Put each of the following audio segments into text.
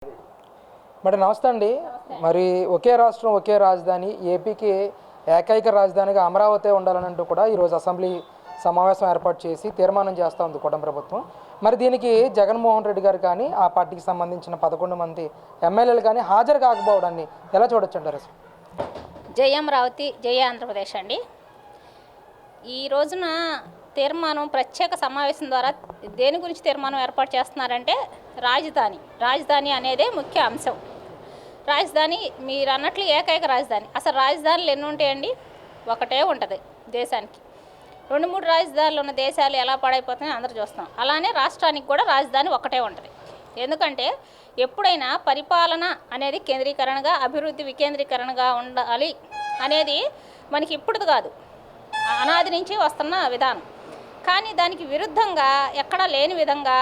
మరి నమస్తే అండి. మరి ఒకే రాష్ట్రం ఒకే రాజధాని, ఏపీకి ఏకైక రాజధానిగా అమరావతి ఉండాలనంటూ కూడా ఈరోజు అసెంబ్లీ సమావేశం ఏర్పాటు చేసి తీర్మానం చేస్తూ ఉంది కూటమి ప్రభుత్వం. మరి దీనికి జగన్మోహన్ రెడ్డి గారు కానీ ఆ పార్టీకి సంబంధించిన 11 మంది ఎమ్మెల్యేలు కానీ హాజరు కాకపోవడాన్ని ఎలా చూడొచ్చు అంటారు అసలు? జై అమరావతి, జై ఆంధ్రప్రదేశ్ అండి. ఈ రోజున తీర్మానం ప్రత్యేక సమావేశం ద్వారా దేని గురించి తీర్మానం ఏర్పాటు చేస్తున్నారంటే రాజధాని అనేదే ముఖ్య అంశం. రాజధాని మీరు అన్నట్లు ఏకైక రాజధాని. అసలు రాజధానులు ఎన్ని ఉంటాయండి? ఒకటే ఉంటుంది దేశానికి. 2-3 రాజధానులు ఉన్న దేశాలు ఎలా పాడైపోతున్నాయో అందరూ చూస్తాం. అలానే రాష్ట్రానికి కూడా రాజధాని ఒకటే ఉంటుంది. ఎందుకంటే ఎప్పుడైనా పరిపాలన అనేది కేంద్రీకరణగా, అభివృద్ధి వికేంద్రీకరణగా ఉండాలి అనేది మనకి ఇప్పుడు కాదు, అనాది నుంచి వస్తున్న విధానం. కానీ దానికి విరుద్ధంగా ఎక్కడా లేని విధంగా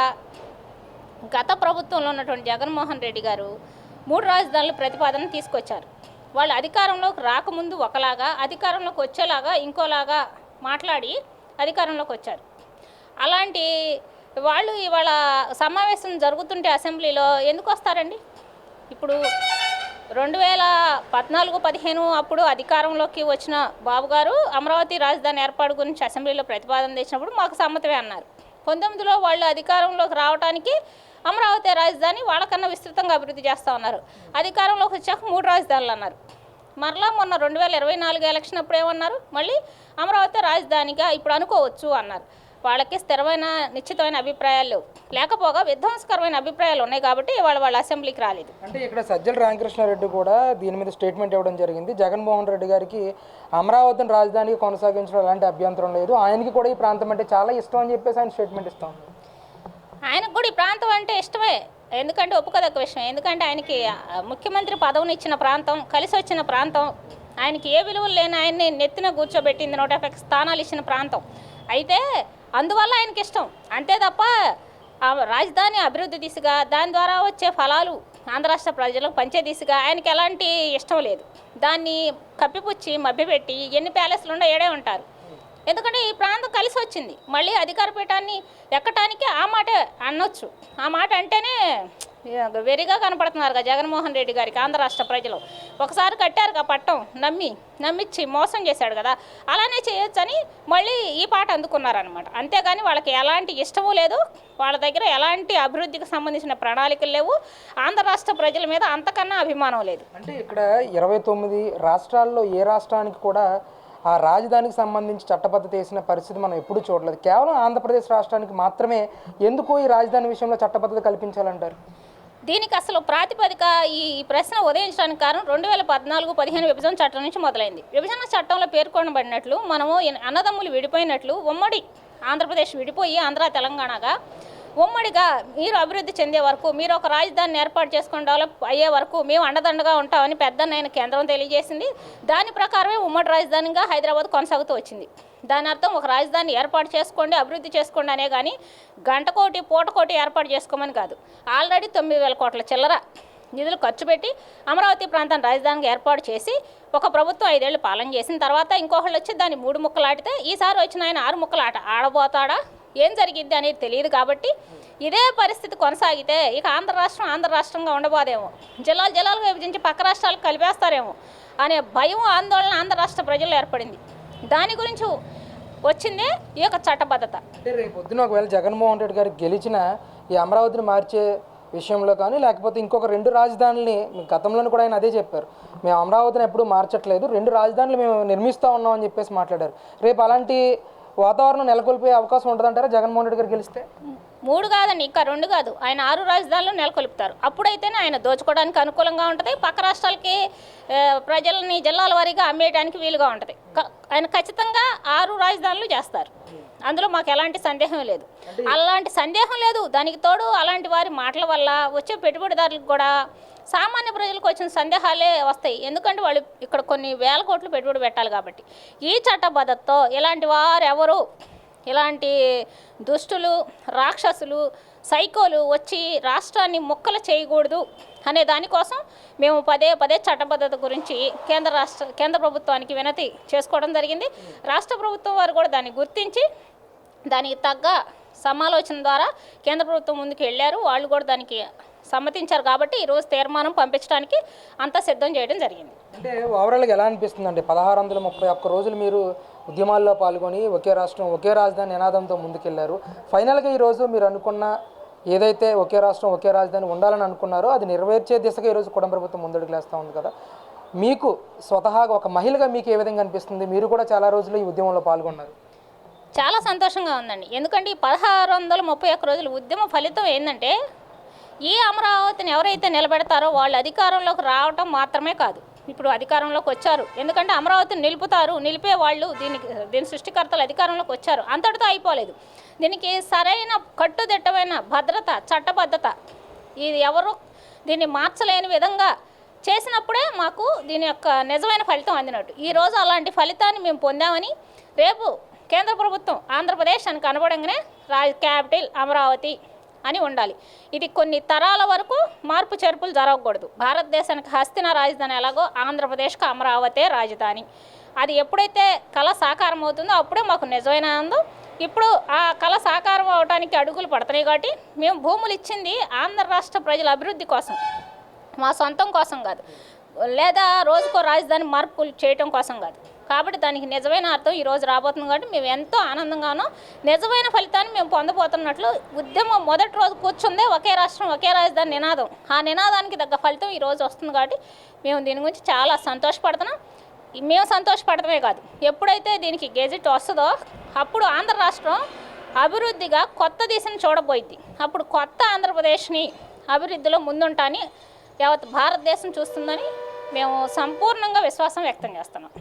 గత ప్రభుత్వంలో ఉన్నటువంటి జగన్మోహన్ రెడ్డి గారు 3 రాజధానుల ప్రతిపాదన తీసుకొచ్చారు. వాళ్ళు అధికారంలోకి రాకముందు ఒకలాగా, అధికారంలోకి వచ్చేలాగా ఇంకోలాగా మాట్లాడి అధికారంలోకి వచ్చారు. అలాంటి వాళ్ళు ఇవాళ సమావేశం జరుగుతుంటే అసెంబ్లీలో ఎందుకు వస్తారండి? ఇప్పుడు 2014-15 అప్పుడు అధికారంలోకి వచ్చిన బాబు గారు అమరావతి రాజధాని ఏర్పాటు గురించి అసెంబ్లీలో ప్రతిపాదన తెచ్చినప్పుడు మాకు సమ్మతమే అన్నారు. 19లో వాళ్ళు అధికారంలోకి రావడానికి అమరావతి రాజధాని వాళ్ళకన్నా విస్తృతంగా అభివృద్ధి చేస్తూ ఉన్నారు. అధికారంలోకి వచ్చాక 3 రాజధానులు అన్నారు. మరలా మొన్న 2024 ఎలక్షన్ అప్పుడు ఏమన్నారు? మళ్ళీ అమరావతి రాజధానిగా ఇప్పుడు అనుకోవచ్చు అన్నారు. వాళ్ళకి స్థిరమైన నిశ్చితమైన అభిప్రాయాలు లేవు. లేకపోగా విధ్వంసకరమైన అభిప్రాయాలు ఉన్నాయి కాబట్టి వాళ్ళ అసెంబ్లీకి రాలేదు. అంటే ఇక్కడ సజ్జల రామకృష్ణారెడ్డి కూడా దీని మీద స్టేట్మెంట్ ఇవ్వడం జరిగింది. జగన్మోహన్ రెడ్డి గారికి అమరావతిని రాజధానికి కొనసాగించడం ఎలాంటి అభ్యంతరం లేదు, ఆయనకి కూడా ఈ ప్రాంతం అంటే చాలా ఇష్టం అని చెప్పేసి ఆయన స్టేట్మెంట్ ఇస్తాం. ఆయనకు కూడా ఈ ప్రాంతం అంటే ఇష్టమే. ఎందుకంటే ఒప్పుకోదగ్గ విషయం. ఎందుకంటే ఆయనకి ముఖ్యమంత్రి పదవిని ఇచ్చిన ప్రాంతం, కలిసి వచ్చిన ప్రాంతం, ఆయనకి ఏ విలువలు లేని ఆయన్ని నెత్తిన కూర్చోబెట్టింది 150 స్థానాలు ఇచ్చిన ప్రాంతం. అయితే అందువల్ల ఆయనకి ఇష్టం అంతే తప్ప రాజధాని అభివృద్ధి దిశగా దాని ద్వారా వచ్చే ఫలాలు ఆంధ్ర రాష్ట్ర ప్రజలకు పంచే దిశగా ఆయనకి ఎలాంటి ఇష్టం లేదు. దాన్ని కప్పిపుచ్చి మభ్యపెట్టి ఎన్ని ప్యాలెస్లు ఉన్నా ఏడే ఉంటారు. ఎందుకంటే ఈ ప్రాంతం కలిసి వచ్చింది. మళ్ళీ అధికార పీఠాన్ని ఎక్కటానికి ఆ మాటే అనొచ్చు. ఆ మాట అంటేనే వెరిగా కనపడుతున్నారు కదా జగన్మోహన్ రెడ్డి గారికి ఆంధ్ర రాష్ట్ర ప్రజలు. ఒకసారి కట్టారు కదా పట్టం, నమ్మిచ్చి మోసం చేశాడు కదా, అలానే చేయొచ్చని మళ్ళీ ఈ పాట అందుకున్నారనమాట. అంతేగాని వాళ్ళకి ఎలాంటి ఇష్టము లేదు, వాళ్ళ దగ్గర ఎలాంటి అభివృద్ధికి సంబంధించిన ప్రణాళికలు లేవు, ఆంధ్ర రాష్ట్ర ప్రజల మీద అంతకన్నా అభిమానం లేదు. అంటే ఇక్కడ 29 రాష్ట్రాల్లో ఏ రాష్ట్రానికి కూడా ఆ రాజధానికి సంబంధించి చట్టబద్ధత వేసిన పరిస్థితి మనం ఎప్పుడూ చూడలేదు. కేవలం ఆంధ్రప్రదేశ్ రాష్ట్రానికి మాత్రమే ఎందుకు ఈ రాజధాని విషయంలో చట్టబద్ధత కల్పించాలంటారు? దీనికి అసలు ప్రాతిపదిక ఈ ప్రశ్న ఉదయించడానికి కారణం 2014-15 విభజన చట్టం నుంచి మొదలైంది. విభజన చట్టంలో పేర్కొనబడినట్లు మనము అన్నదమ్ములు విడిపోయినట్లు ఉమ్మడి ఆంధ్రప్రదేశ్ విడిపోయి ఆంధ్ర తెలంగాణగా ఉమ్మడిగా మీరు అభివృద్ధి చెందే వరకు, మీరు ఒక రాజధానిని ఏర్పాటు చేసుకొని డెవలప్ అయ్యే వరకు మేము అండదండగా ఉంటామని పెద్దన్నైన కేంద్రం తెలియజేసింది. దాని ప్రకారమే ఉమ్మడి రాజధానిగా హైదరాబాద్ కొనసాగుతూ వచ్చింది. దాని అర్థం ఒక రాజధాని ఏర్పాటు చేసుకోండి, అభివృద్ధి చేసుకోండి అనే కానీ గంటకోటి పూటకోటి ఏర్పాటు చేసుకోమని కాదు. ఆల్రెడీ 9,000 కోట్ల చిల్లర నిధులు ఖర్చు పెట్టి అమరావతి ప్రాంతాన్ని రాజధానిగా ఏర్పాటు చేసి ఒక ప్రభుత్వం 5 ఏళ్ళు పాలన చేసిన తర్వాత ఇంకొకళ్ళు వచ్చి దాన్ని 3 ముక్కలు ఆడితే ఈసారి వచ్చిన ఆయన 6 ముక్కలు ఆడబోతాడా, ఏం జరిగిద్ది అనేది తెలియదు. కాబట్టి ఇదే పరిస్థితి కొనసాగితే ఇక ఆంధ్ర రాష్ట్రంగా ఉండబోదేమో, జిల్లాలుగా విభజించి పక్క రాష్ట్రాలకు కలిపేస్తారేమో అనే భయం, ఆందోళన ఆంధ్ర రాష్ట్ర ప్రజల్లో ఏర్పడింది. దాని గురించి వచ్చిందే ఈ యొక్క చట్టబద్ధత. అంటే రేపు పొద్దున ఒకవేళ జగన్మోహన్ రెడ్డి గారికి గెలిచిన ఈ అమరావతిని మార్చే విషయంలో కానీ లేకపోతే ఇంకొక 2 రాజధానులని, గతంలోనే కూడా ఆయన అదే చెప్పారు, మేము అమరావతిని ఎప్పుడూ మార్చట్లేదు, 2 రాజధానులు మేము నిర్మిస్తూ ఉన్నాం అని చెప్పేసి మాట్లాడారు. రేపు అలాంటి వాతావరణం నెలకొల్పే అవకాశం ఉంటుందంటారా జగన్మోహన్ రెడ్డి గారు గెలిస్తే? 3 కాదండి, ఇంకా 2 కాదు, ఆయన 6 రాజధానులు నెలకొల్పుతారు. అప్పుడైతేనే ఆయన దోచుకోవడానికి అనుకూలంగా ఉంటుంది, పక్క రాష్ట్రాలకి ప్రజలని జిల్లాల వారీగా అమ్మేయడానికి వీలుగా ఉంటుంది. ఆయన ఖచ్చితంగా 6 రాజధానులు చేస్తారు. అందులో మాకు ఎలాంటి సందేహం లేదు. అలాంటి సందేహం లేదు. దానికి తోడు అలాంటి వారి మాటల వల్ల వచ్చే పెట్టుబడిదారులకు కూడా సామాన్య ప్రజలకు వచ్చిన సందేహాలే వస్తాయి. ఎందుకంటే వాళ్ళు ఇక్కడ కొన్ని వేల కోట్లు పెట్టుబడి పెట్టాలి కాబట్టి. ఈ చట్టబద్ధతతో ఇలాంటి వారు ఎవరు, ఇలాంటి దుష్టులు, రాక్షసులు, సైకోలు వచ్చి రాష్ట్రాన్ని ముక్కలు చేయకూడదు అనే దానికోసం మేము పదే చట్టబద్ధత గురించి కేంద్ర ప్రభుత్వానికి వినతి చేసుకోవడం జరిగింది. రాష్ట్ర ప్రభుత్వం వారు కూడా దాన్ని గుర్తించి దానికి తగ్గ సమాలోచన ద్వారా కేంద్ర ప్రభుత్వం ముందుకు వెళ్ళారు. వాళ్ళు కూడా దానికి సమ్మతించారు కాబట్టి ఈరోజు తీర్మానం పంపించడానికి అంతా సిద్ధం చేయడం జరిగింది. అంటే ఓవరాల్గా ఎలా అనిపిస్తుందండి? 1631 రోజులు మీరు ఉద్యమాల్లో పాల్గొని ఒకే రాష్ట్రం ఒకే రాజధాని నినాదంతో ముందుకెళ్లారు. ఫైనల్గా ఈరోజు మీరు అనుకున్న ఏదైతే ఒకే రాష్ట్రం ఒకే రాజధాని ఉండాలని అనుకున్నారో అది నెరవేర్చే దిశగా ఈరోజు కూటమి ప్రభుత్వం ముందడుగులు వేస్తూ ఉంది కదా. మీకు స్వతహాగా ఒక మహిళగా మీకు ఏ విధంగా అనిపిస్తుంది? మీరు కూడా చాలా రోజులు ఈ ఉద్యమంలో పాల్గొన్నారు. చాలా సంతోషంగా ఉందండి. ఎందుకంటే ఈ 1631 రోజుల ఉద్యమ ఫలితం ఏంటంటే ఈ అమరావతిని ఎవరైతే నిలబెడతారో వాళ్ళు అధికారంలోకి రావటం మాత్రమే కాదు, ఇప్పుడు అధికారంలోకి వచ్చారు. ఎందుకంటే అమరావతిని నిలిపే వాళ్ళు దీని సృష్టికర్తలు అధికారంలోకి వచ్చారు. అంతటితో అయిపోలేదు. దీనికి సరైన కట్టుదిట్టమైన భద్రత, చట్టబద్ధత ఇది ఎవరు దీన్ని మార్చలేని విధంగా చేసినప్పుడే మాకు దీని యొక్క నిజమైన ఫలితం అందినట్టు. ఈరోజు అలాంటి ఫలితాన్ని మేము పొందామని రేపు కేంద్ర ప్రభుత్వం ఆంధ్రప్రదేశ్ అని కనబడంగానే క్యాపిటల్ అమరావతి అని ఉండాలి. ఇది కొన్ని తరాల వరకు మార్పు చేర్పులు జరగకూడదు. భారతదేశానికి హస్తిన రాజధాని ఎలాగో ఆంధ్రప్రదేశ్కి అమరావతే రాజధాని. అది ఎప్పుడైతే కళ సాకారం అవుతుందో అప్పుడే మాకు నిజమైన ఆనందం. ఇప్పుడు ఆ కళ సాకారం అవడానికి అడుగులు పడుతున్నాయి కాబట్టి మేము భూములు ఇచ్చింది ఆంధ్ర రాష్ట్ర ప్రజల అభివృద్ధి కోసం, మా సొంతం కోసం కాదు, లేదా రోజుకో రాజధాని మార్పులు చేయటం కోసం కాదు. కాబట్టి దానికి నిజమైన అర్థం ఈరోజు రాబోతుంది కాబట్టి మేము ఎంతో ఆనందంగానో నిజమైన ఫలితాన్ని మేము పొందబోతున్నట్లు ఉద్యమం మొదటి రోజు కూర్చుందే ఒకే రాష్ట్రం ఒకే రాజధాని నినాదం. ఆ నినాదానికి తగ్గ ఫలితం ఈరోజు వస్తుంది కాబట్టి మేము దీని గురించి చాలా సంతోషపడుతున్నాం. మేము సంతోషపడటమే కాదు, ఎప్పుడైతే దీనికి గెజిట్ వస్తుందో అప్పుడు ఆంధ్ర రాష్ట్రం అభివృద్ధిగా కొత్త దిశను చూడబోయింది. అప్పుడు కొత్త ఆంధ్రప్రదేశ్ని అభివృద్ధిలో ముందుంటాని యావత్ భారతదేశం చూస్తుందని మేము సంపూర్ణంగా విశ్వాసం వ్యక్తం చేస్తున్నాం.